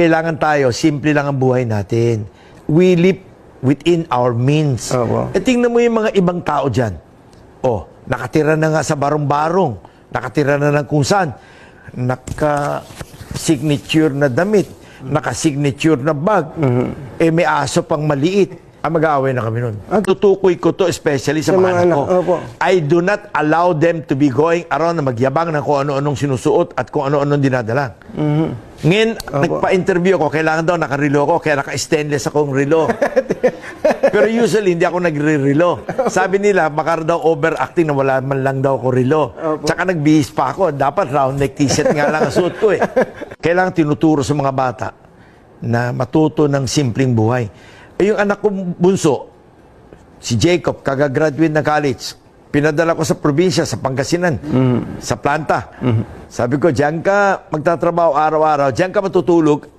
Kailangan tayo, simple lang ang buhay natin. We live within our means. Tingnan mo yung mga ibang tao dyan. Nakatira na nga sa barong-barong. Nakatira na ng kung saan. Naka-signature na damit. Naka-signature na bag. May aso pang maliit. Mag-aaway na kami nun. Tutukoy ko to especially sa mga anak ko. I do not allow them to be going around na magyabang ng kung ano-anong sinusuot at kung ano-anong dinadala. Ngayon, nagpa-interview ako, kailangan daw nakarelo ako, kaya naka-stainless akong relo. Pero usually, hindi ako nagre-relo. Sabi nila, baka daw overacting na wala man lang daw ako relo. Tsaka nagbihis pa ako, dapat round neck t-shirt nga lang ang suot ko eh. Kailangan tinuturo sa mga bata na matuto ng simpleng buhay. Yung anak ko bunso, si Jacob, kagagraduate ng college. Pinadala ko sa probinsya, sa Pangasinan, sa planta. Sabi ko, diyan ka magtatrabaho araw-araw, diyan ka matutulog,